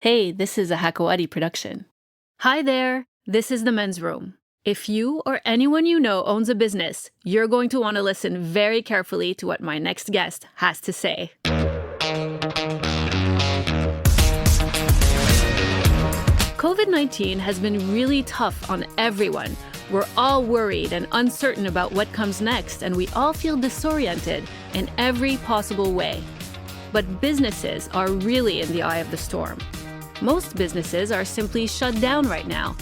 Hey, this is a Hakawati production. Hi there, this is the men's room. If you or anyone you know owns a business, you're going to want to listen very carefully to what my next guest has to say. COVID-19 has been really tough on everyone. We're all worried and uncertain about what comes next, and we all feel disoriented in every possible way. But businesses are really in the eye of the storm. Most businesses are simply shut down right now.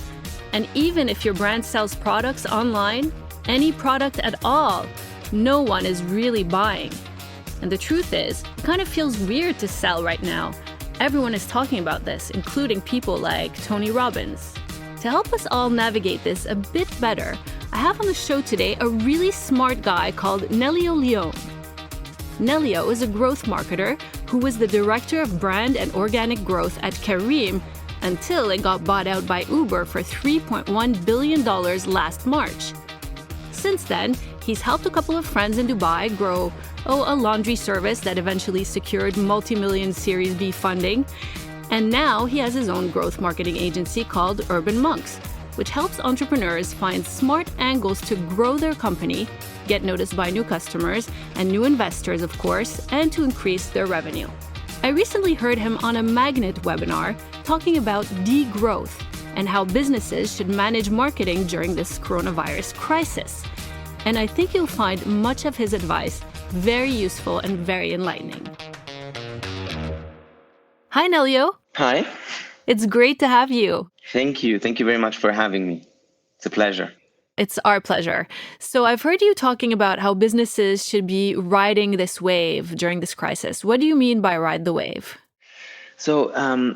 And even if your brand sells products online, any product at all, no one is really buying. And the truth is, it kind of feels weird to sell right now. Everyone is talking about this, including people like Tony Robbins. To help us all navigate this a bit better, I have on the show today a really smart guy called Nelio Leone. Nelio is a growth marketer who was the director of brand and organic growth at Careem until it got bought out by Uber for $3.1 billion last March. Since then, he's helped a couple of friends in Dubai grow a laundry service that eventually secured multi-million Series B funding. And now he has his own growth marketing agency called Urban Monks, which helps entrepreneurs find smart angles to grow their company, get noticed by new customers and new investors, of course, and to increase their revenue. I recently heard him on a Magnet webinar talking about degrowth and how businesses should manage marketing during this coronavirus crisis. And I think you'll find much of his advice very useful and very enlightening. Hi, Nelio. Hi. It's great to have you. Thank you. Thank you very much for having me. It's a pleasure. It's our pleasure. So I've heard you talking about how businesses should be riding this wave during this crisis. What do you mean by ride the wave? So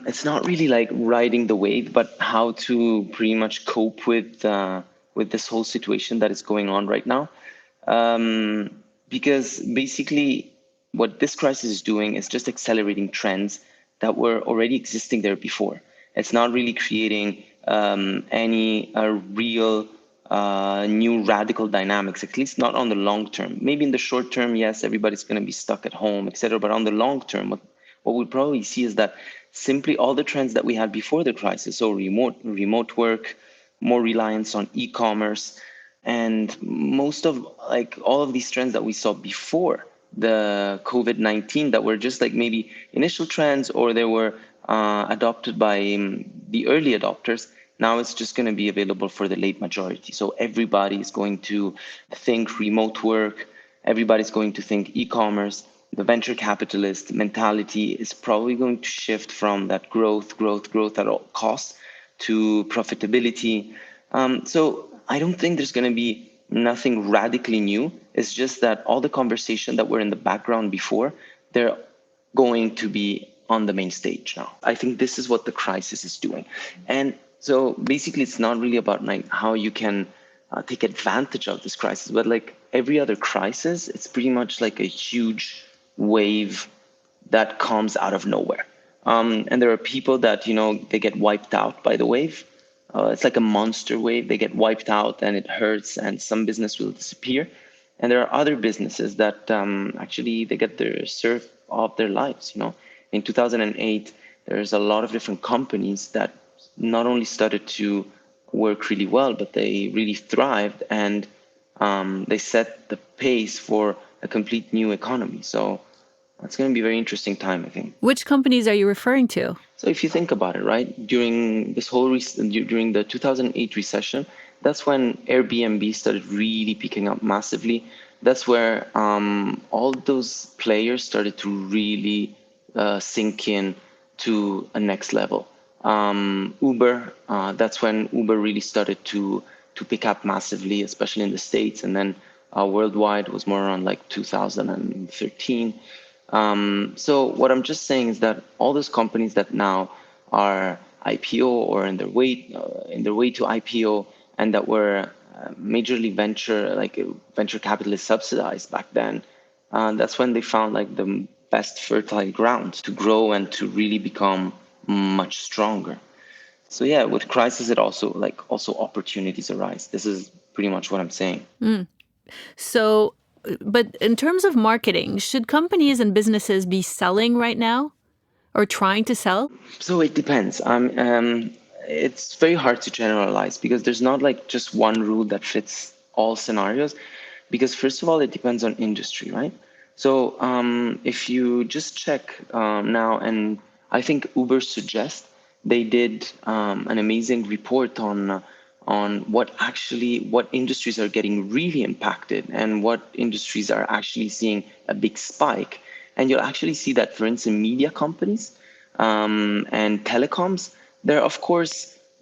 it's not really like riding the wave, but how to pretty much cope with this whole situation that is going on right now. Because basically what this crisis is doing is just accelerating trends that were already existing there before. It's not really creating any real new radical dynamics, at least not on the long term. Maybe in the short term, yes, everybody's going to be stuck at home, etc. But on the long term, what we'll probably see is that simply all the trends that we had before the crisis, so remote work, more reliance on e-commerce, and most of all of these trends that we saw before the COVID-19 that were just like maybe initial trends or they were adopted by the early adopters. Now it's just going to be available for the late majority. So everybody is going to think remote work. Everybody's going to think e-commerce. The venture capitalist mentality is probably going to shift from that growth at all costs to profitability. So I don't think there's going to be nothing radically new. It's just that all the conversation that were in the background before, they're going to be on the main stage now. I think this is what the crisis is doing. And so basically, it's not really about how you can take advantage of this crisis, but like every other crisis, it's pretty much like a huge wave that comes out of nowhere. And there are people that, they get wiped out by the wave. It's like a monster wave. They get wiped out and it hurts and some business will disappear. And there are other businesses that actually they get their surf of their lives. In 2008, there's a lot of different companies that not only started to work really well, but they really thrived and they set the pace for a complete new economy. So it's going to be a very interesting time, I think. Which companies are you referring to? So if you think about it, right, during this whole during the 2008 recession, that's when Airbnb started really picking up massively. That's where all those players started to really sink in to a next level. Uber, that's when Uber really started to pick up massively, especially in the States, and then worldwide was more around like 2013. So what I'm just saying is that all those companies that now are IPO or in their way to IPO and that were majorly venture capitalist subsidized back then, that's when they found like the best fertile ground to grow and to really become much stronger. So yeah, with crisis, it also opportunities arise. This is pretty much what I'm saying. So, but in terms of marketing, should companies and businesses be selling right now? or trying to sell? So it depends. It's very hard to generalize because there's not like just one rule that fits all scenarios. Because first of all, it depends on industry, right? So if you just check now, and I think Uber Suggest, they did an amazing report on what industries are getting really impacted and what industries are actually seeing a big spike. And you'll actually see that, for instance, media companies and telecoms,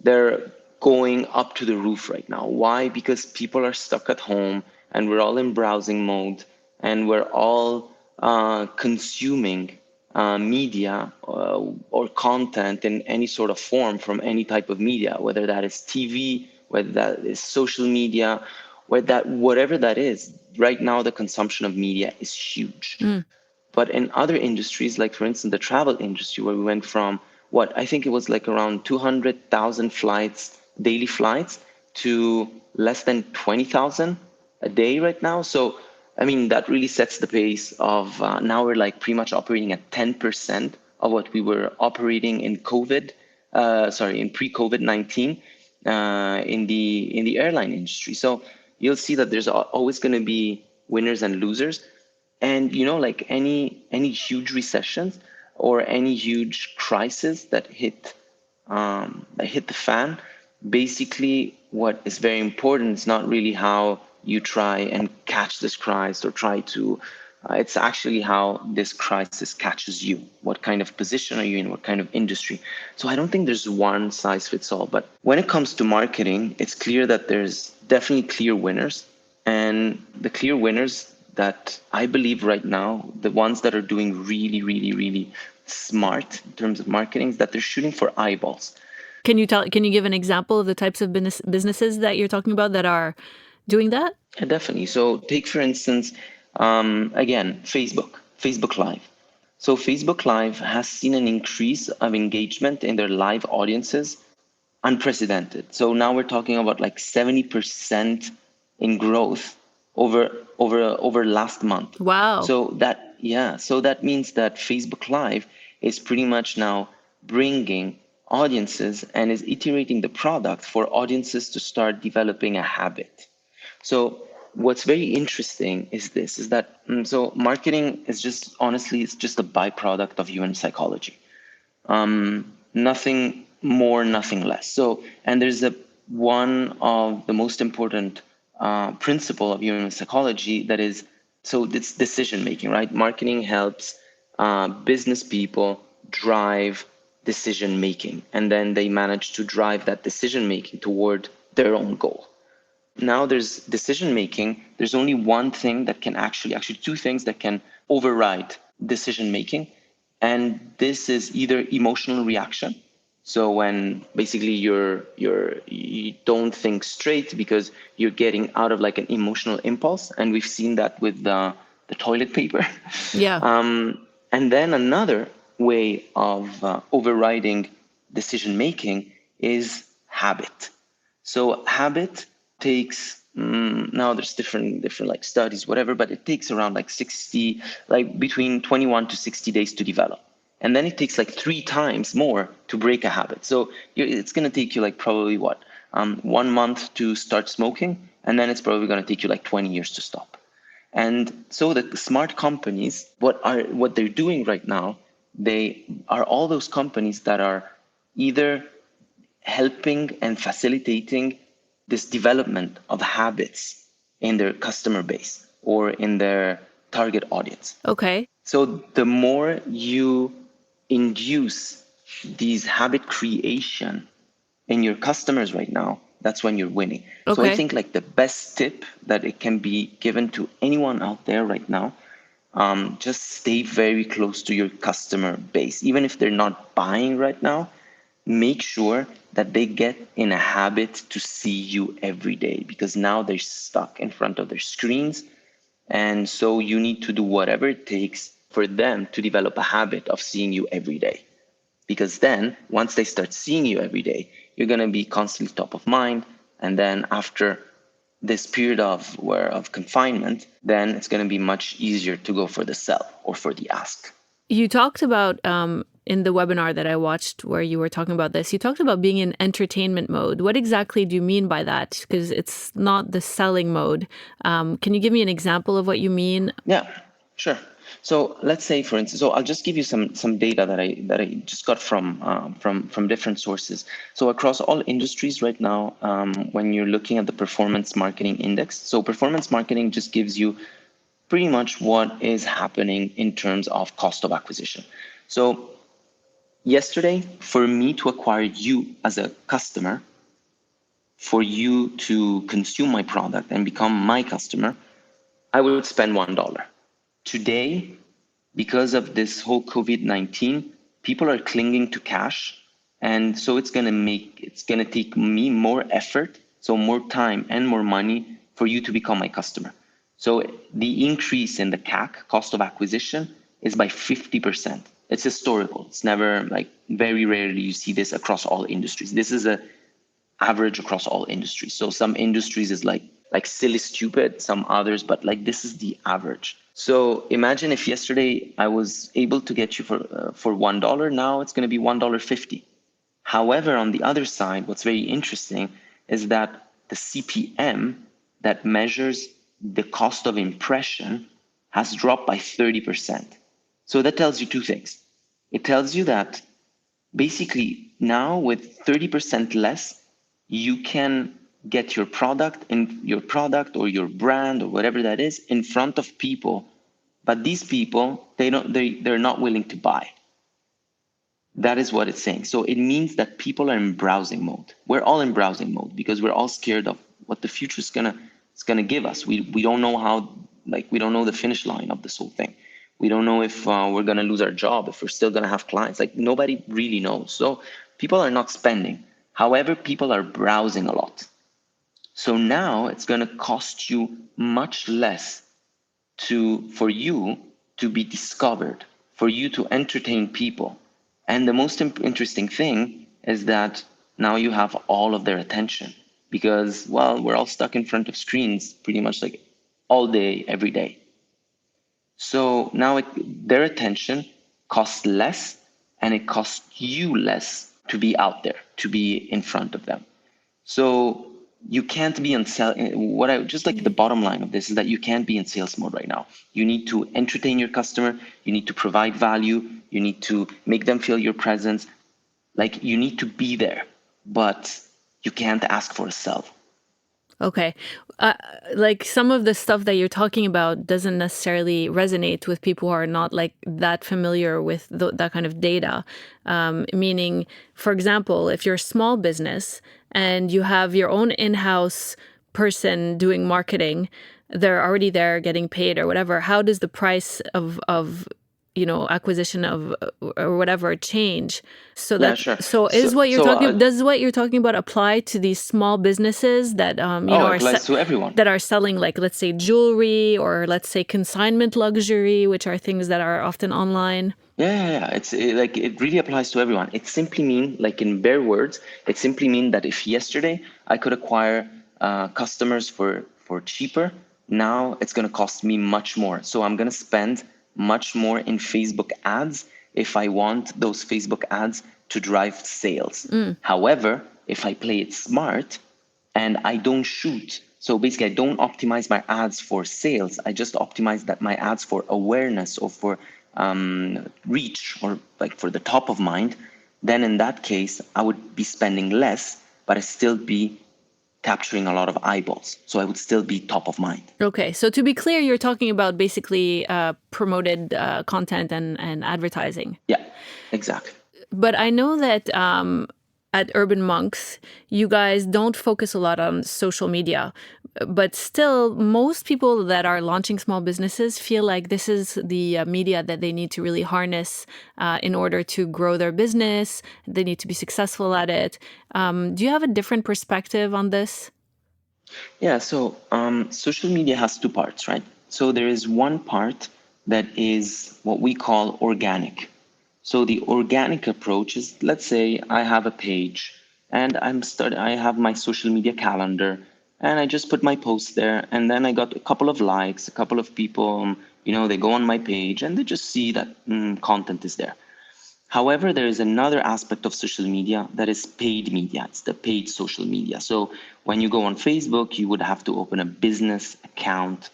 they're going up to the roof right now. Why? Because people are stuck at home and we're all in browsing mode and we're all consuming media or content in any sort of form from any type of media, whether that is TV, whether that is social media, whatever that is. Right now, the consumption of media is huge. But in other industries, like for instance, the travel industry, where we went from what I think it was like around 200,000 flights, daily flights, to less than 20,000 a day right now. So, I mean, that really sets the pace of now we're like pretty much operating at 10% of what we were operating in in pre-COVID-19 in the airline industry. So you'll see that there's always going to be winners and losers. And like any huge recessions or any huge crisis that hit the fan, basically what is very important is not really how you try and catch this crisis or try to it's actually how this crisis catches you. What kind of position are you in? What kind of industry? So I don't think there's one size fits all. But when it comes to marketing, it's clear that there's definitely clear winners. And the clear winners that I believe right now, the ones that are doing really, really, really smart in terms of marketing, is that they're shooting for eyeballs. Can you give an example of the types of businesses that you're talking about that are doing that? Yeah, definitely. So take, for instance, again, Facebook Live. So Facebook Live has seen an increase of engagement in their live audiences, unprecedented. So now we're talking about like 70% in growth over last month. Wow. So that means that Facebook Live is pretty much now bringing audiences and is iterating the product for audiences to start developing a habit. So what's very interesting is that so marketing is just honestly it's just a byproduct of human psychology. Nothing more, nothing less. So and there's a one of the most important principle of human psychology that is so it's decision making, right? Marketing helps business people drive decision making, and then they manage to drive that decision making toward their own goal. Now there's decision making. There's only one thing that can actually two things that can override decision making. And this is either emotional reaction. So when basically you don't think straight because you're getting out of like an emotional impulse. And we've seen that with the toilet paper. Yeah. And then another way of overriding decision making is habit. So habit takes now there's different like studies whatever, but it takes around like 60 like between 21 to 60 days to develop, and then it takes like 3 times more to break a habit. So it's going to take you like probably 1 month to start smoking, and then it's probably going to take you like 20 years to stop. And so the smart companies, what they're doing right now, they are all those companies that are either helping and facilitating this development of habits in their customer base or in their target audience. Okay. So the more you induce these habit creation in your customers right now, that's when you're winning. So I Okay. think like the best tip that it can be given to anyone out there right now, just stay very close to your customer base. Even if they're not buying right now, make sure that they get in a habit to see you every day, because now they're stuck in front of their screens. And so you need to do whatever it takes for them to develop a habit of seeing you every day. Because then once they start seeing you every day, you're going to be constantly top of mind. And then after this period of confinement, then it's going to be much easier to go for the sell or for the ask. You talked about in the webinar that I watched where you were talking about this, you talked about being in entertainment mode. What exactly do you mean by that? Because it's not the selling mode. Can you give me an example of what you mean? Yeah, sure. So let's say, for instance, so I'll just give you some data that I just got from different sources. So across all industries right now, when you're looking at the performance marketing index, so performance marketing just gives you pretty much what is happening in terms of cost of acquisition. So yesterday, for me to acquire you as a customer, for you to consume my product and become my customer, I would spend $1. Today, because of this whole COVID-19, people are clinging to cash. And so it's going to take me more effort, so more time and more money for you to become my customer. So the increase in the CAC, cost of acquisition, is by 50%. It's historical. It's never, like, very rarely you see this across all industries. This is a average across all industries. So some industries is like silly stupid, some others, but like this is the average. So imagine if yesterday I was able to get you for $1, now it's going to be $1.50. However, on the other side, what's very interesting is that the CPM that measures the cost of impression has dropped by 30%. So that tells you two things. It tells you that basically now with 30% less, you can get your product or your brand or whatever that is in front of people, but these people, they're not willing to buy. That is what it's saying. So it means that people are in browsing mode. We're all in browsing mode because we're all scared of what the future is gonna give us. We don't know how, like, we don't know the finish line of this whole thing. We don't know if we're gonna lose our job, if we're still gonna have clients. Like, nobody really knows. So people are not spending. However, people are browsing a lot. So now it's going to cost you much less for you to be discovered, for you to entertain people. And the most interesting thing is that now you have all of their attention because, well, we're all stuck in front of screens pretty much like all day, every day. So now their attention costs less and it costs you less to be out there, to be in front of them. So you can't be on just like the bottom line of this is that you can't be in sales mode right now. You need to entertain your customer. You need to provide value. You need to make them feel your presence. Like, you need to be there, but you can't ask for a sell. Okay. Like, some of the stuff that you're talking about doesn't necessarily resonate with people who are not like that familiar with that kind of data. Meaning, for example, if you're a small business and you have your own in-house person doing marketing, they're already there getting paid or whatever. How does the price of acquisition of or whatever change? So that, yeah, sure. Does what you're talking about apply to these small businesses that it applies to everyone that are selling, like, let's say jewelry, or let's say consignment luxury, which are things that are often online? Yeah. It really applies to everyone. It simply means, like, in bare words, it simply means that if yesterday I could acquire customers for cheaper, now it's going to cost me much more. So I'm going to spend much more in Facebook ads if I want those Facebook ads to drive sales. However, if I play it smart and I don't shoot, so basically I don't optimize my ads for sales, I just optimize my ads for awareness or for reach, or like for the top of mind, then in that case I would be spending less, but I still be capturing a lot of eyeballs. So I would still be top of mind. Okay. So to be clear, you're talking about basically promoted content and advertising. Yeah, exactly. But I know that at Urban Monks, you guys don't focus a lot on social media. But still, most people that are launching small businesses feel like this is the media that they need to really harness in order to grow their business. They need to be successful at it. Do you have a different perspective on this? Yeah, so social media has two parts, right? So there is one part that is what we call organic. So the organic approach is, let's say I have a page and I have my social media calendar and I just put my post there, and then I got a couple of likes, a couple of people, they go on my page and they just see that content is there. However, there is another aspect of social media that is paid media. It's the paid social media. So when you go on Facebook, you would have to open a business account.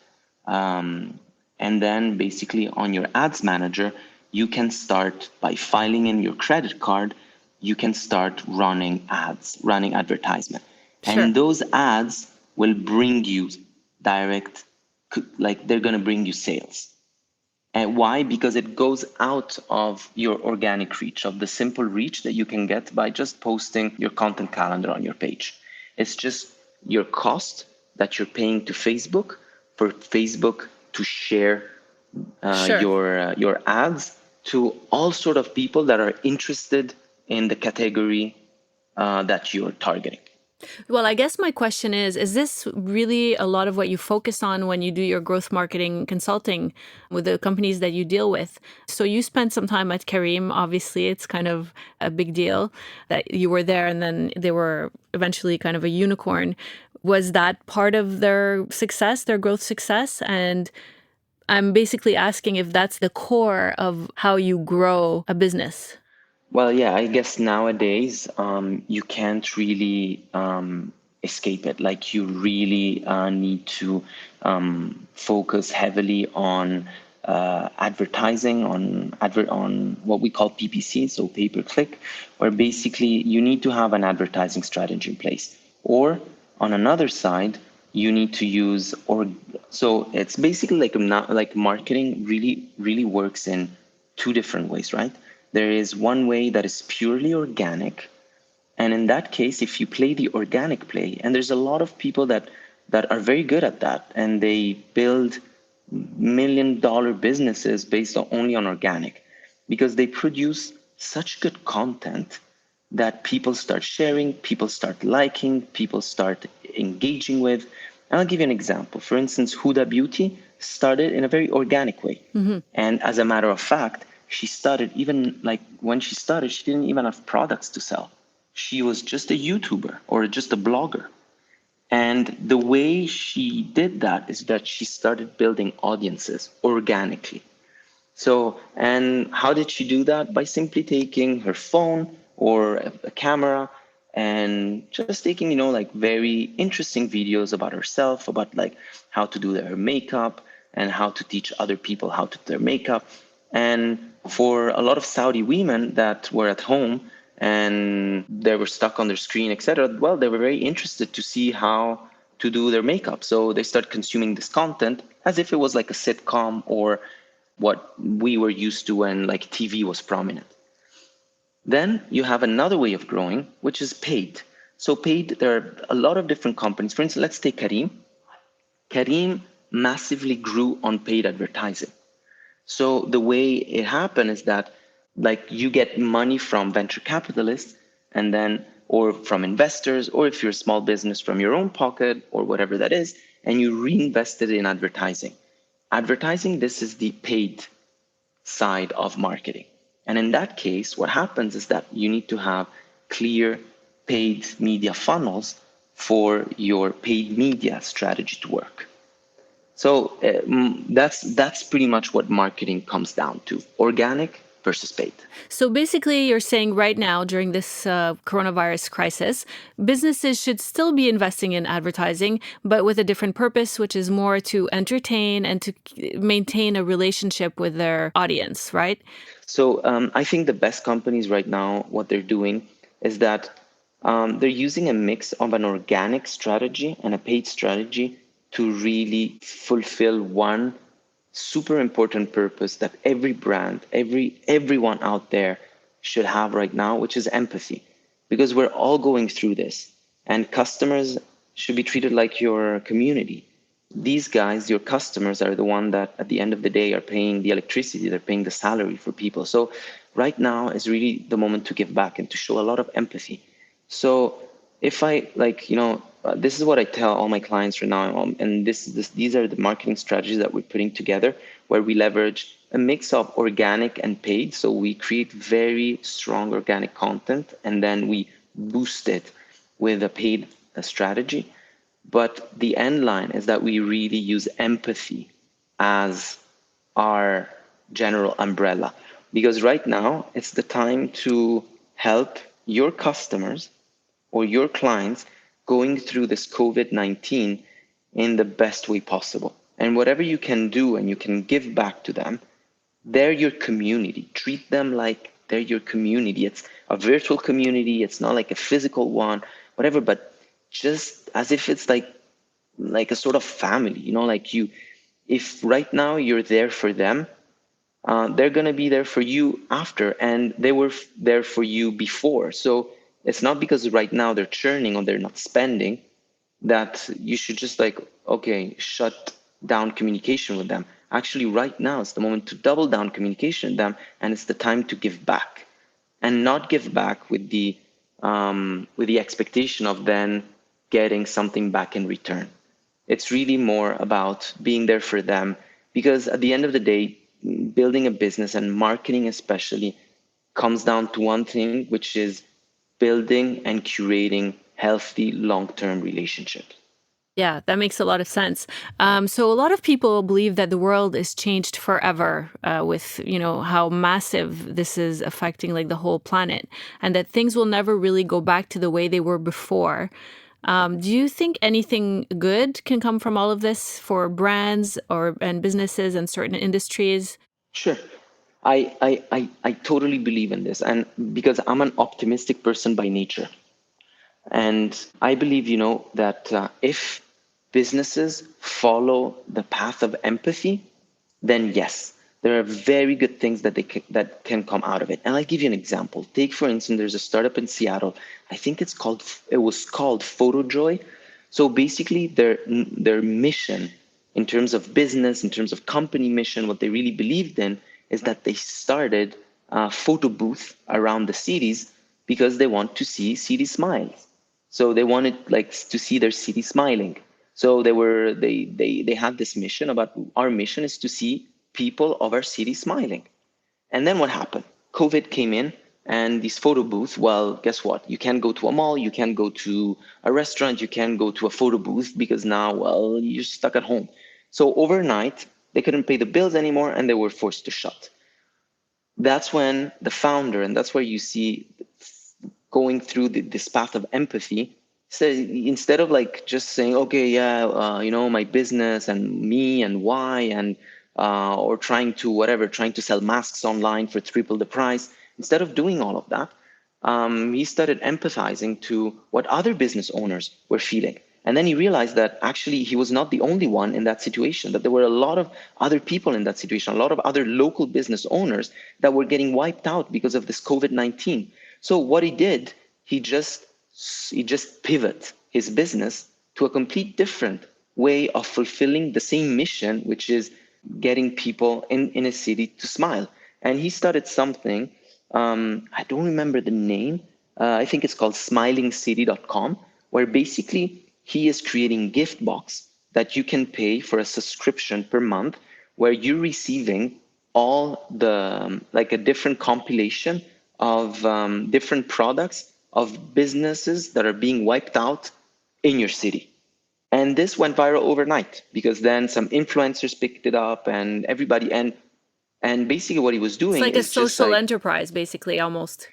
And then basically on your ads manager, you can start by filing in your credit card, you can start running ads, running advertisement. Sure. And those ads will bring you direct, like they're going to bring you sales. And why? Because it goes out of your organic reach, of the simple reach that you can get by just posting your content calendar on your page. It's just your cost that you're paying to Facebook for Facebook to share Sure. your ads to all sort of people that are interested in the category that you're targeting. Well, I guess my question is this really a lot of what you focus on when you do your growth marketing consulting with the companies that you deal with? So you spent some time at Careem. Obviously, it's kind of a big deal that you were there and then they were eventually kind of a unicorn. Was that part of their success, their growth success? And I'm basically asking if that's the core of how you grow a business. Well, yeah, I guess nowadays you can't really escape it. Like you really need to focus heavily on advertising, on what we call PPC, so pay per click, where basically you need to have an advertising strategy in place. Or on another side, you need to use or so it's basically like marketing really works in two different ways, right? There is one way that is purely organic. And in that case, if you play the organic play, and there's a lot of people that are very good at that, and they build $1 million businesses based only on organic, because they produce such good content that people start sharing, people start liking, people start engaging with. And I'll give you an example. For instance, Huda Beauty started in a very organic way. And as a matter of fact, she started even like when she started, she didn't even have products to sell. She was just a YouTuber or just a blogger. And the way she did that is that she started building audiences organically. So, and how did she do that? By simply taking her phone or a camera and just taking, like very interesting videos about herself, about like how to do her makeup and how to teach other people how to do their makeup. And for a lot of Saudi women that were at home and they were stuck on their screen, etc., well, they were very interested to see how to do their makeup. So they started consuming this content as if it was like a sitcom or what we were used to when like TV was prominent. Then you have another way of growing, which is paid. So paid, there are a lot of different companies. For instance, let's take Careem. Careem massively grew on paid advertising. So the way it happened is that like you get money from venture capitalists and then or from investors, or if you're a small business from your own pocket or whatever that is, and you reinvest it in advertising. Advertising, this is the paid side of marketing. And in that case, what happens is that you need to have clear paid media funnels for your paid media strategy to work. So that's pretty much what marketing comes down to: organic versus paid. So basically, you're saying right now, during this coronavirus crisis, businesses should still be investing in advertising, but with a different purpose, which is more to entertain and to maintain a relationship with their audience, right? So I think the best companies right now, what they're doing is that they're using a mix of an organic strategy and a paid strategy to really fulfill one super important purpose that every brand, everyone out there should have right now, which is empathy. Because we're all going through this, and customers should be treated like your community. These guys, your customers, are the one that at the end of the day are paying the electricity, they're paying the salary for people. So right now is really the moment to give back and to show a lot of empathy. So if I like, this is what I tell all my clients right now, and these are the marketing strategies that we're putting together, where we leverage a mix of organic and paid. So we create very strong organic content, and then we boost it with a paid strategy. But the end line is that we really use empathy as our general umbrella. because right now it's the time to help your customers or your clients going through this COVID-19 in the best way possible. And whatever you can do and you can give back to them, they're your community. Treat them like they're your community. It's a virtual community. It's not like a physical one, whatever, but just as if it's like a sort of family, like if right now you're there for them, they're going to be there for you after, and they were there for you before. So it's not because right now they're churning or they're not spending that you should just okay, shut down communication with them. Actually, right now is the moment to double down communication with them, and it's the time to give back, and not give back with the expectation of then getting something back in return. It's really more about being there for them, because at the end of the day, building a business and marketing especially comes down to one thing, which is building and curating healthy long-term relationships. Yeah, that makes a lot of sense. So a lot of people believe that the world is changed forever with, how massive this is affecting like the whole planet, and that things will never really go back to the way they were before. Do you think anything good can come from all of this for brands and businesses and certain industries? Sure. I totally believe in this, and because I'm an optimistic person by nature. And I believe, that if businesses follow the path of empathy, then yes, there are very good things that can come out of it. And I'll give you an example. Take, for instance, there's a startup in Seattle. I think it was called PhotoJoy. So basically, their mission in terms of business, in terms of company mission, what they really believed in is that they started a photo booth around the cities because they want to see city smiles. So they wanted to see their city smiling. So they had this mission about, our mission is to see people of our city smiling. And then what happened? COVID came in, and these photo booths, well, guess what? You can't go to a mall, you can't go to a restaurant, you can't go to a photo booth because now, well, you're stuck at home. So overnight, they couldn't pay the bills anymore and they were forced to shut. That's when the founder, and that's where you see going through this path of empathy. So instead of just saying, okay, yeah, my business and me and why, and or trying to sell masks online for triple the price, instead of doing all of that, he started empathizing to what other business owners were feeling. And then he realized that actually he was not the only one in that situation, that there were a lot of other people in that situation, a lot of other local business owners that were getting wiped out because of this COVID-19. So what he did, he just pivot his business to a complete different way of fulfilling the same mission, which is getting people in a city to smile. And he started something, I don't remember the name, I think it's called smilingcity.com, where basically he is creating gift box that you can pay for a subscription per month, where you're receiving all the a different compilation of different products of businesses that are being wiped out in your city. And this went viral overnight because then some influencers picked it up and everybody, and basically what he was It's doing like a is just social enterprise, basically, almost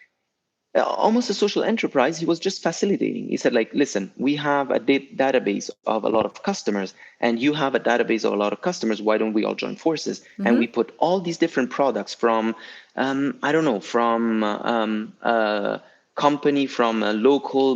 a social enterprise. He was just facilitating. He said, listen, we have a database of a lot of customers, and you have a database of a lot of customers. Why don't we all join forces? And we put all these different products from, I don't know, from a company, from a local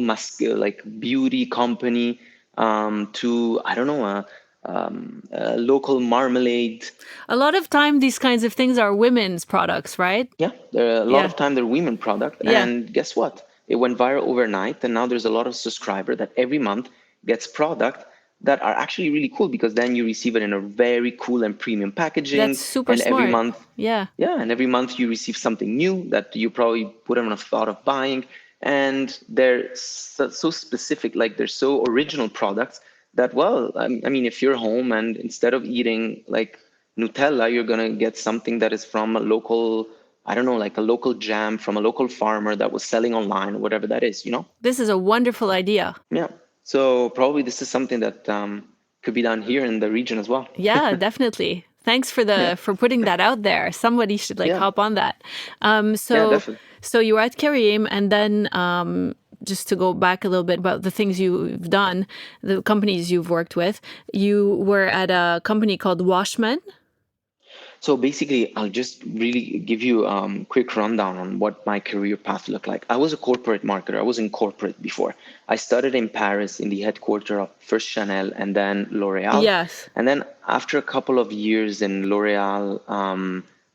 beauty company, to, I don't know, a local marmalade. A lot of time, these kinds of things are women's products, right? Yeah, a lot of time they're women product. Yeah. And guess what? It went viral overnight, and now there's a lot of subscriber that every month gets product that are actually really cool, because then you receive it in a very cool and premium packaging. That's super and every smart. month, Yeah. and every month you receive something new that you probably wouldn't have thought of buying. And they're so specific, they're so original products that, well, I mean, if you're home and instead of eating Nutella, you're going to get something that is from a local, I don't know, a local jam from a local farmer that was selling online, or whatever that is, This is a wonderful idea. Yeah. So probably this is something that could be done here in the region as well. Yeah, definitely. Thanks for for putting that out there. Somebody should like Yeah. hop on that. Yeah, definitely. So you were at Careem, and then just to go back a little bit about the things you've done, the companies you've worked with, you were at a company called Washman. So basically, I'll just really give you a quick rundown on what my career path looked like. I was a corporate marketer. I was in corporate before. I started in Paris in the headquarters of first Chanel and then L'Oreal. Yes. And then after a couple of years in L'Oreal,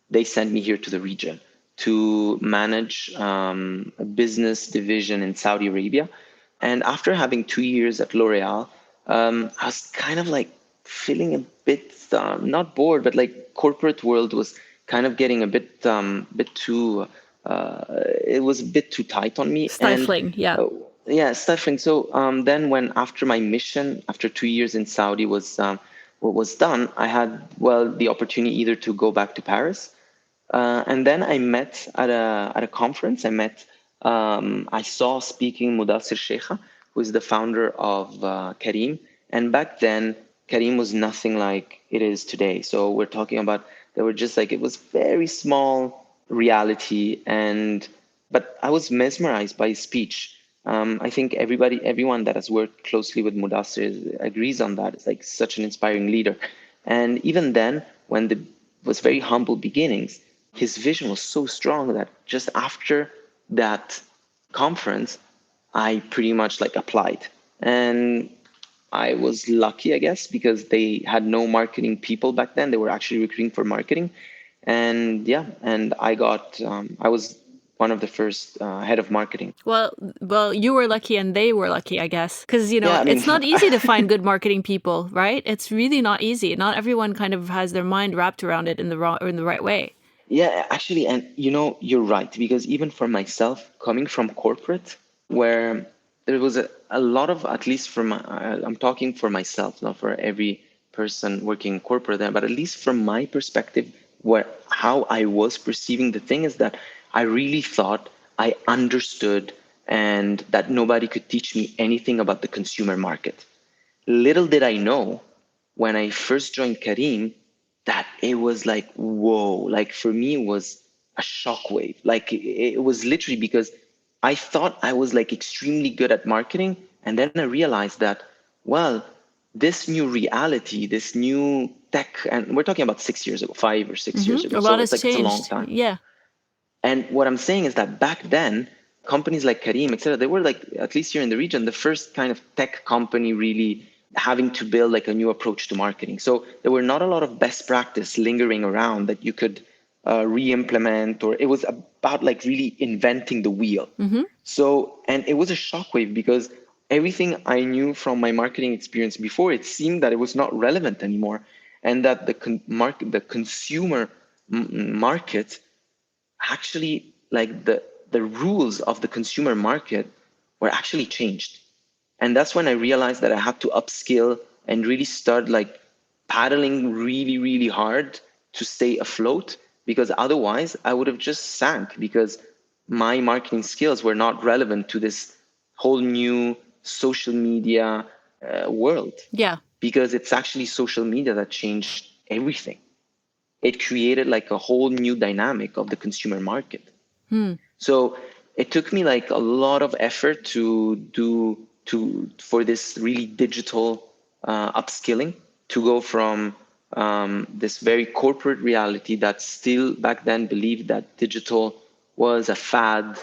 they sent me here to the region to manage a business division in Saudi Arabia. And after having 2 years at L'Oreal, I was kind of like feeling a bit not bored, but like corporate world was kind of getting a bit too. It was a bit too tight on me, Stifling, yeah. yeah, stifling. So then, when after my mission, after 2 years in Saudi what was done, I had the opportunity either to go back to Paris, and then I met at a conference. I saw speaking Mudassir Sheikha, who is the founder of Careem. And back then, Careem was nothing like it is today. So we're talking about they were just like it was very small reality, but I was mesmerized by his speech. I think everyone that has worked closely with Mudassir agrees on that. It's like such an inspiring leader. And even then, when the was very humble beginnings, his vision was so strong that just after that conference, I pretty much like applied. And I was lucky, I guess, because they had no marketing people back then. They were actually recruiting for marketing. And yeah, and I was one of the first head of marketing. Well, you were lucky and they were lucky, I guess. Because, Yeah, I mean, it's not easy to find good marketing people, right? It's really not easy. Not everyone kind of has their mind wrapped around it in the right way. yeah, actually, and you're right, because even for myself, coming from corporate, where there was a lot of, at least from, I'm talking for myself, not for every person working in corporate there, but at least from my perspective, how I was perceiving the thing is that I really thought I understood and that nobody could teach me anything about the consumer market. Little did I know when I first joined Careem that it was like, whoa, like for me, it was a shockwave. Like it was literally because I thought I was like extremely good at marketing. And then I realized that, well, this new reality, this new tech, and we're talking about 6 years ago, 5 or 6 years ago. A lot So has it's a long changed. time. Yeah. And what I'm saying is that back then, companies like Careem, et cetera, they were like, at least here in the region, the first kind of tech company really having to build like a new approach to marketing. So there were not a lot of best practice lingering around that you could re-implement, or it was about like really inventing the wheel. So, and it was a shockwave because everything I knew from my marketing experience before, it seemed that it was not relevant anymore, and that the consumer market actually like the rules of the consumer market were actually changed. And that's when I realized that I had to upskill and really start like paddling really, really hard to stay afloat, because otherwise I would have just sank, because my marketing skills were not relevant to this whole new social media world. Yeah. Because it's actually social media that changed everything. It created like a whole new dynamic of the consumer market. So it took me like a lot of effort for this really digital upskilling, to go from this very corporate reality that still back then believed that digital was a fad,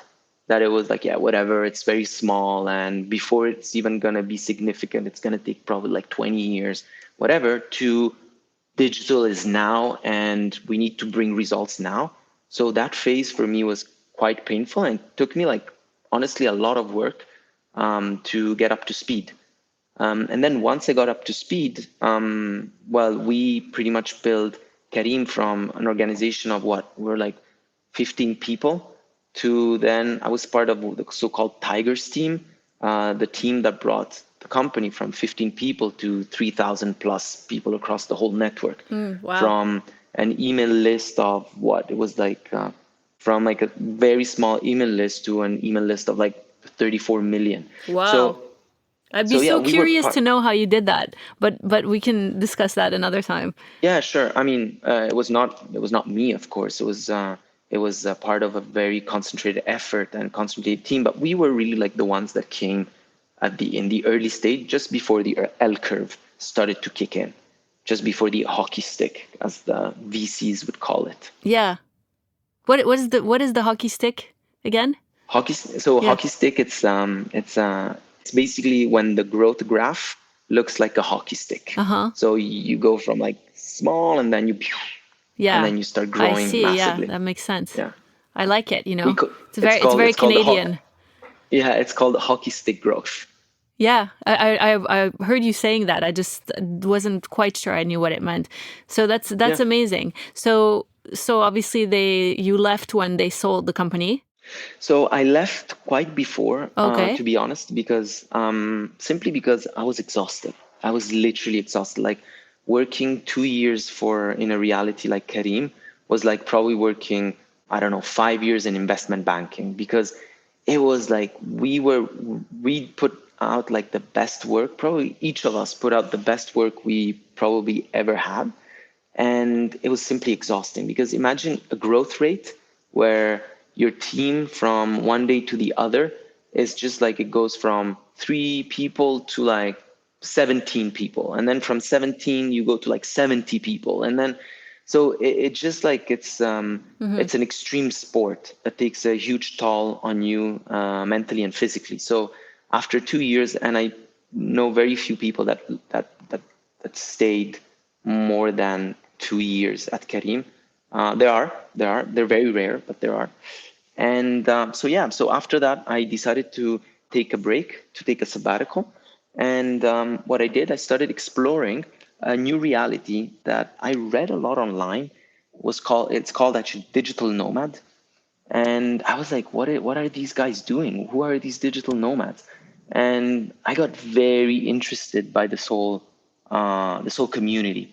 that it was like, yeah, whatever, it's very small, and before it's even going to be significant, it's going to take probably like 20 years, whatever, to digital is now and we need to bring results now. So that phase for me was quite painful and took me like honestly a lot of work to get up to speed. And then once I got up to speed, we pretty much built Careem from an organization of we're like 15 people, to then I was part of the so-called Tigers team, the team that brought the company from 15 people to 3,000 plus people across the whole network. Wow. From an email list of from like a very small email list to an email list of like 34 million. Wow. So I'd be So yeah, so we were curious part. to know how you did that, but we can discuss that another time. Yeah, sure. I mean, it was not me, of course. It was part of a very concentrated effort and concentrated team. But we were really like the ones that came in the early stage, just before the L curve started to kick in, just before the hockey stick, as the VCs would call it. Yeah. What is the hockey stick again? Yeah. Hockey stick, it's basically when the growth graph looks like a hockey stick. Uh-huh. So you go from like small, and then Yeah. you start I growing see. Yeah, massively. that makes sense. Yeah. I like it, you We know. co- It's very it's called the Canadian. it's called the hockey stick growth. Yeah, I heard you saying that. I just wasn't quite sure I knew what it meant. So that's Yeah. amazing. So obviously you left when they sold the company. So I left quite before, Okay. to be honest, because simply because I was exhausted. I was literally exhausted. Like working 2 years for in a reality like Careem was like probably working, I don't know, 5 years in investment banking, because it was like we put out like the best work. Probably each of us put out the best work we probably ever had, and it was simply exhausting, because imagine a growth rate where your team from one day to the other is just like it goes from 3 people to like 17 people, and then from 17 you go to like 70 people, and then so it just like Mm-hmm. it's an extreme sport that takes a huge toll on you, mentally and physically. So after 2 years, and I know very few people that stayed more than 2 years at Careem. They're very rare, but there are. And so yeah, so after that, I decided to take a break, to take a sabbatical. And what I did, I started exploring a new reality that I read a lot online. It's called actually digital nomad. And I was like, what are these guys doing? Who are these digital nomads? And I got very interested by this whole community.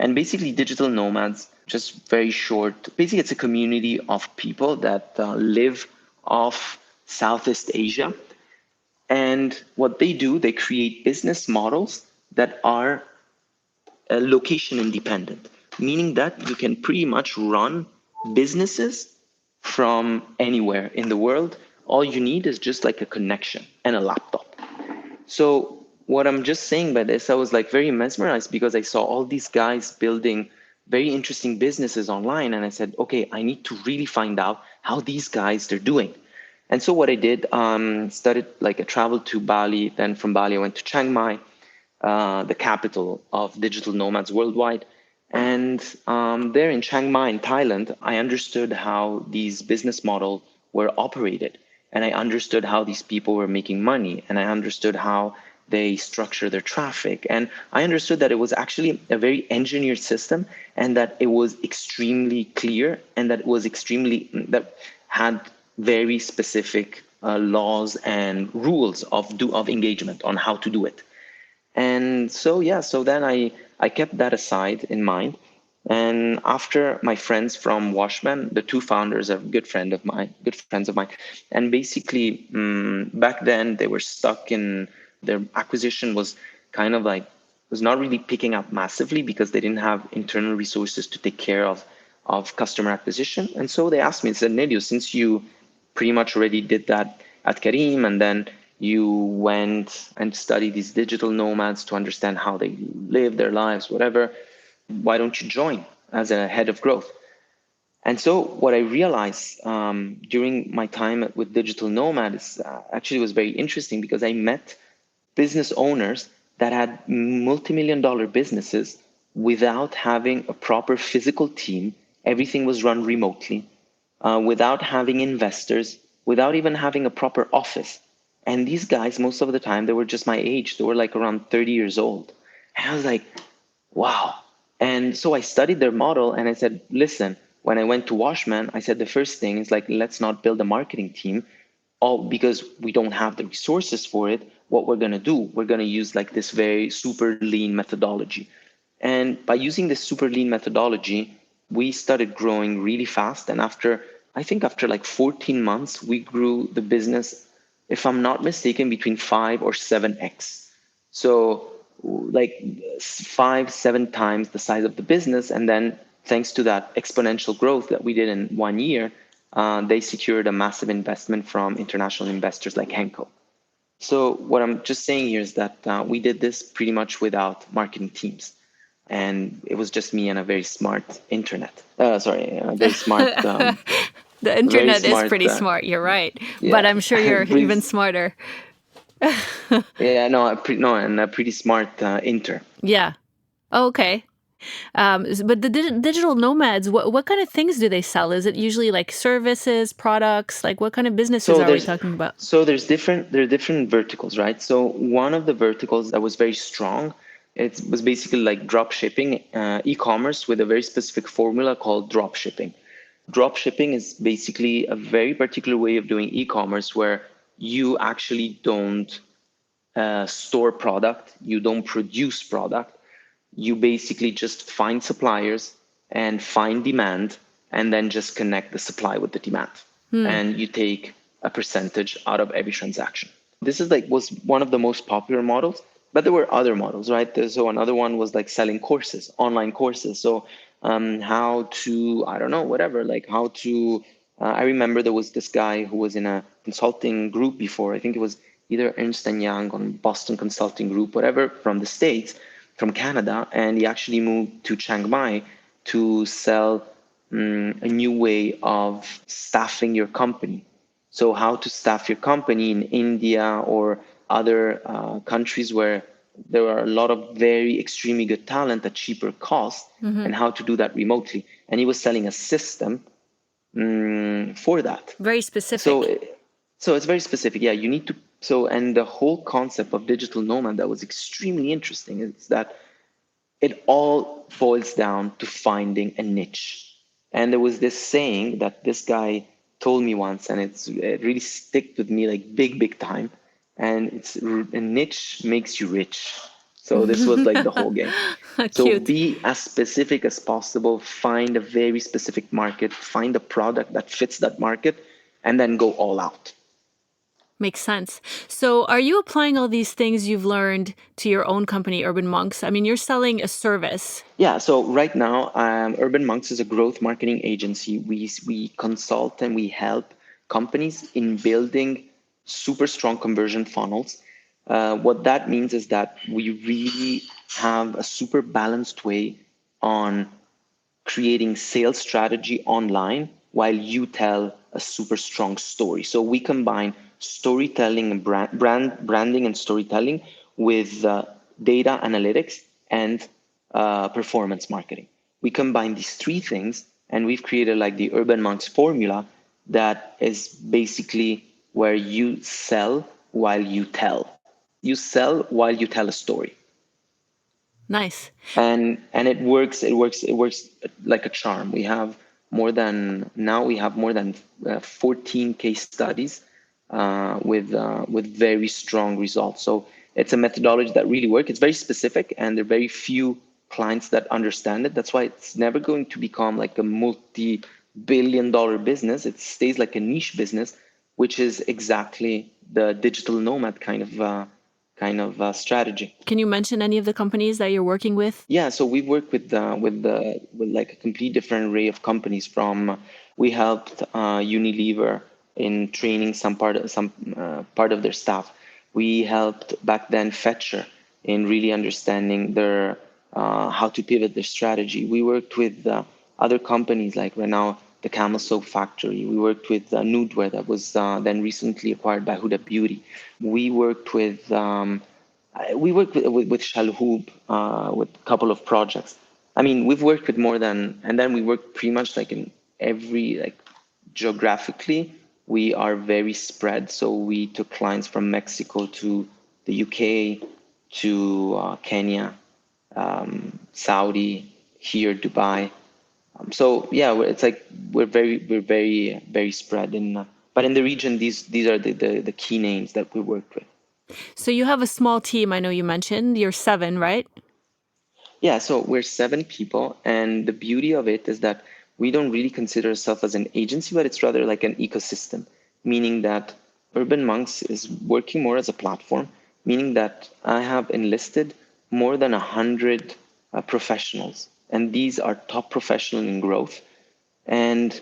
And basically, digital nomads, just very short. Basically, it's a community of people that live off Southeast Asia. And what they do, they create business models that are location independent, meaning that you can pretty much run businesses from anywhere in the world. All you need is just like a connection and a laptop. So what I'm just saying by this, I was like very mesmerized, because I saw all these guys building very interesting businesses online, and I said, okay, I need to really find out how these guys they're doing. And so what I did, started like I traveled to Bali. Then from Bali, I went to Chiang Mai, the capital of digital nomads worldwide. And there in Chiang Mai, in Thailand, I understood how these business models were operated. And I understood how these people were making money. And I understood how they structure their traffic. And I understood that it was actually a very engineered system, and that it was extremely clear, and that had very specific laws and rules of engagement on how to do it. And so yeah, so then I kept that aside in mind. And after my friends from Washman, the two founders are good friends of mine, and basically back then they were stuck in their acquisition was kind of like was not really picking up massively, because they didn't have internal resources to take care of customer acquisition. And so they asked me, they said, Nelio, since you pretty much already did that at Careem, and then you went and studied these digital nomads to understand how they live their lives, whatever, why don't you join as a head of growth? And so what I realized during my time with digital nomads actually was very interesting, because I met business owners that had multi-million-dollar businesses without having a proper physical team. Everything was run remotely, without having investors, without even having a proper office. And these guys, most of the time, they were just my age. They were like around 30 years old. And I was like, wow. And so I studied their model, and I said, listen, when I went to Washman, I said the first thing is like, let's not build a marketing team, all because we don't have the resources for it. What we're going to do, we're going to use like this very super lean methodology. And by using this super lean methodology, we started growing really fast. And I think after like 14 months, we grew the business, if I'm not mistaken, between 5 or 7x. So like 5-7 times the size of the business. And then thanks to that exponential growth that we did in 1 year, they secured a massive investment from international investors like Henkel. So what I'm just saying here is that we did this pretty much without marketing teams. And it was just me and a very smart internet. A very smart, The very internet is smart, pretty smart, you're right. But yeah, I'm sure you're pretty, even smarter. yeah, no, no, and a pretty smart inter. Yeah. Oh, okay. But the digital nomads, what kind of things do they sell? Is it usually like services, products? Like what kind of businesses So are we there's talking about? there are different verticals, right? So one of the verticals that was very strong, it was basically like drop shipping, e-commerce with a very specific formula called drop shipping. Drop shipping is basically a very particular way of doing e-commerce where you actually don't store product, you don't produce product, you basically just find suppliers and find demand and then just connect the supply with the demand. And you take a percentage out of every transaction. This is like was one of the most popular models, but there were other models, right? So another one was like selling courses, online courses. So how to, I don't know, whatever, like how to, I remember there was this guy who was in a consulting group before. I think it was either Ernst& Young or Boston Consulting Group, whatever, from the States, from Canada. And he actually moved to Chiang Mai to sell a new way of staffing your company. So how to staff your company in India or other countries where there are a lot of very extremely good talent at cheaper cost, and how to do that remotely. And he was selling a system for that. Very So, specific. so it's very specific. Yeah, you need to. So, and the whole concept of digital nomad that was extremely interesting is that it all boils down to finding a niche. And there was this saying that this guy told me once, and it really sticked with me like big time. And it's a niche makes you rich. So this was like the whole game. So Cute. be as specific as possible, find a very specific market, find a product that fits that market, and then go all out. Makes sense. So, are you applying all these things you've learned to your own company, Urban Monks? I mean, you're selling a service. Yeah, so right now, Urban Monks is a growth marketing agency. We consult and we help companies in building super strong conversion funnels. What that means is that we really have a super balanced way on creating sales strategy online while you tell a super strong story. So we combine storytelling and branding and storytelling with data analytics and performance marketing. We combine these three things and we've created like the Urban Monks formula that is basically where you sell while you tell. You sell while you tell a story. Nice. And it works like a charm. We have more than 14 case studies with very strong results. So it's a methodology that really works. It's very specific, and there are very few clients that understand it. That's why it's never going to become like a multi-billion-dollar business. It stays like a niche business, which is exactly the digital nomad kind of strategy. Can you mention any of the companies that you're working with? Yeah, so we've worked with like a complete different array of companies. From we helped Unilever in training some part of their staff. We helped back then Fetcher in really understanding their how to pivot their strategy. We worked with other companies like right now the Camel Soap Factory. We worked with Nudewear that was then recently acquired by Huda Beauty. We worked with Shalhoub with a couple of projects. I mean, we've worked with more than, and then we work pretty much like in every, like geographically, we are very spread. So we took clients from Mexico to the UK to Kenya, Saudi, here, Dubai. So yeah, it's like we're very spread in, but in the region, these are the key names that we work with. So, you have a small team, I know you mentioned. You're 7, right? Yeah, so we're 7 people, and the beauty of it is that we don't really consider ourselves as an agency, but it's rather like an ecosystem, meaning that Urban Monks is working more as a platform. meaning that I have enlisted more than 100 professionals, and these are top professionals in growth. And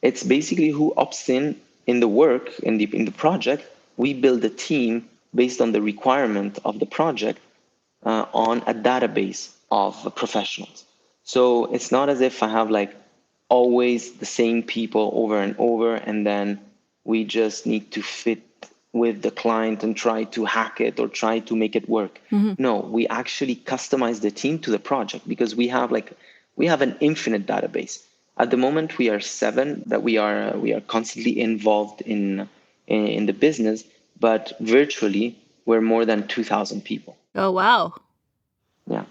it's basically who opts in the work, in the project. We build a team based on the requirement of the project, on a database of professionals. So it's not as if I have like always the same people over and over, and then we just need to fit with the client and try to hack it or try to make it work. No, we actually customize the team to the project, because we have an infinite database. At the moment, we are 7 that we are constantly involved in the business, but virtually we're more than 2,000 people. Oh, wow. Yeah.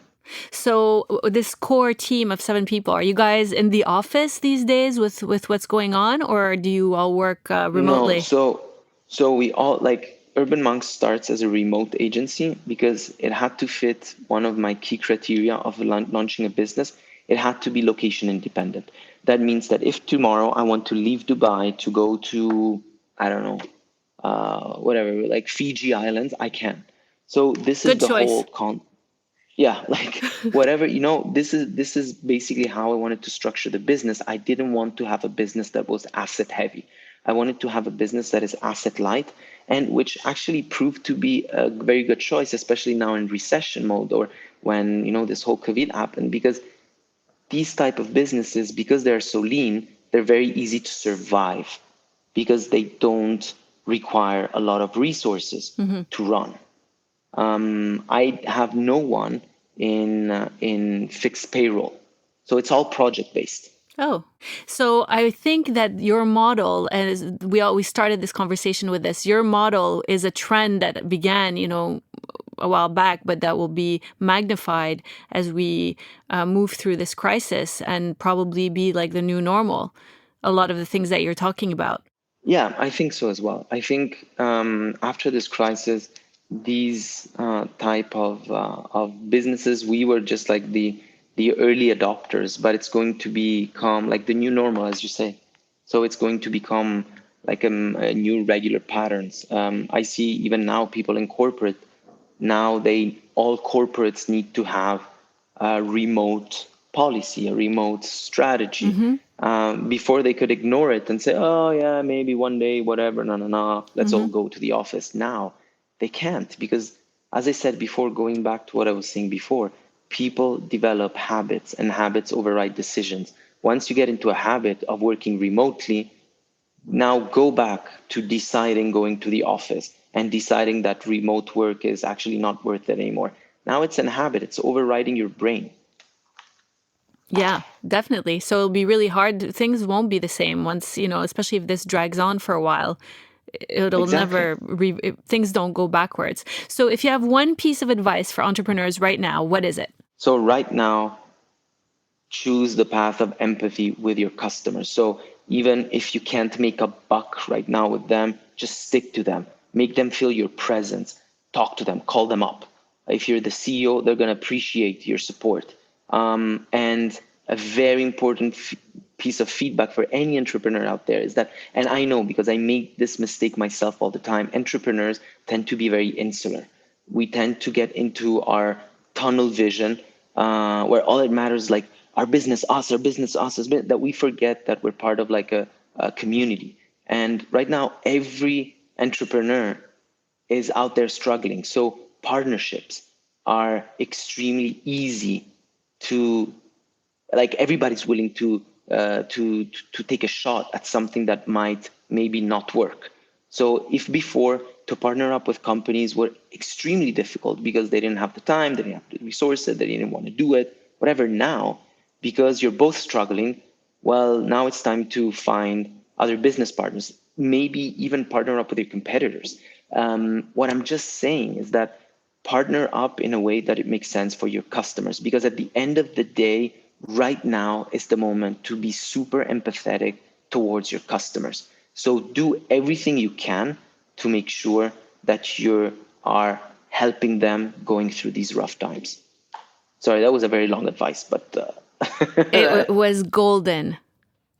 So this core team of 7 people, are you guys in the office these days with what's going on, or do you all work No, remotely? so we all, like, Urban Monks starts as a remote agency because it had to fit one of my key criteria of launching a business. It had to be location independent. That means that if tomorrow I want to leave Dubai to go to, I don't know, whatever, like Fiji Islands, I can. So this is Good the whole choice. yeah, like whatever, this is basically how I wanted to structure the business. I didn't want to have a business that was asset heavy. I wanted to have a business that is asset light, and which actually proved to be a very good choice, especially now in recession mode, or when this whole COVID happened, because these type of businesses, because they're so lean, they're very easy to survive because they don't require a lot of resources to run. I have no one in fixed payroll, so it's all project based. Oh, so I think that your model, and we started this conversation with this, your model is a trend that began, a while back, but that will be magnified as we move through this crisis and probably be like the new normal. A lot of the things that you're talking about. Yeah, I think so as well. I think after this crisis, these type of businesses, we were just like the early adopters, but it's going to become like the new normal, as you say. So it's going to become like a new regular patterns. I see even now people in corporate, now all corporates need to have a remote policy, a remote strategy. Before they could ignore it and say, oh yeah, maybe one day, whatever, no, no, no, let's all go to the office. Now they can't, because as I said before, going back to what I was saying before, people develop habits, and habits override decisions. Once you get into a habit of working remotely, now go back to deciding going to the office and deciding that remote work is actually not worth it anymore. Now it's an habit, it's overriding your brain. Yeah, definitely. So it'll be really hard. Things won't be the same once, especially if this drags on for a while. It'll Exactly. never, things don't go backwards. So if you have one piece of advice for entrepreneurs right now, what is it? So right now, choose the path of empathy with your customers. So even if you can't make a buck right now with them, just stick to them. Make them feel your presence. Talk to them. Call them up. If you're the CEO, they're going to appreciate your support. And a very important piece of feedback for any entrepreneur out there is that, and I know because I make this mistake myself all the time, entrepreneurs tend to be very insular. We tend to get into our tunnel vision, where all it matters is like our business, us, our business, us, that we forget that we're part of like a community. And right now, every entrepreneur is out there struggling. So partnerships are extremely easy to, like, everybody's willing to take a shot at something that might maybe not work. So if before, to partner up with companies were extremely difficult because they didn't have the time, they didn't have the resources, they didn't want to do it, whatever. Now, because you're both struggling, well, now it's time to find other business partners, maybe even partner up with your competitors. What I'm just saying is that partner up in a way that it makes sense for your customers, because at the end of the day, right now is the moment to be super empathetic towards your customers. So do everything you can to make sure that you are helping them going through these rough times. Sorry, that was a very long advice, but It was golden.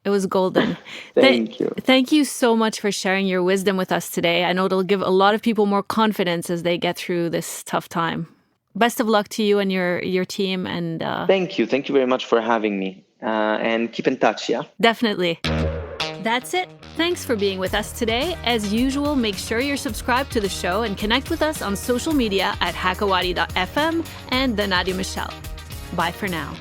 It was golden. Thank you. Thank you so much for sharing your wisdom with us today. I know it'll give a lot of people more confidence as they get through this tough time. Best of luck to you and your team. And Thank you. Thank you very much for having me. And keep in touch, yeah? Definitely. That's it. Thanks for being with us today. As usual, make sure you're subscribed to the show and connect with us on social media at hakawati.fm and the Nadia Michelle. Bye for now.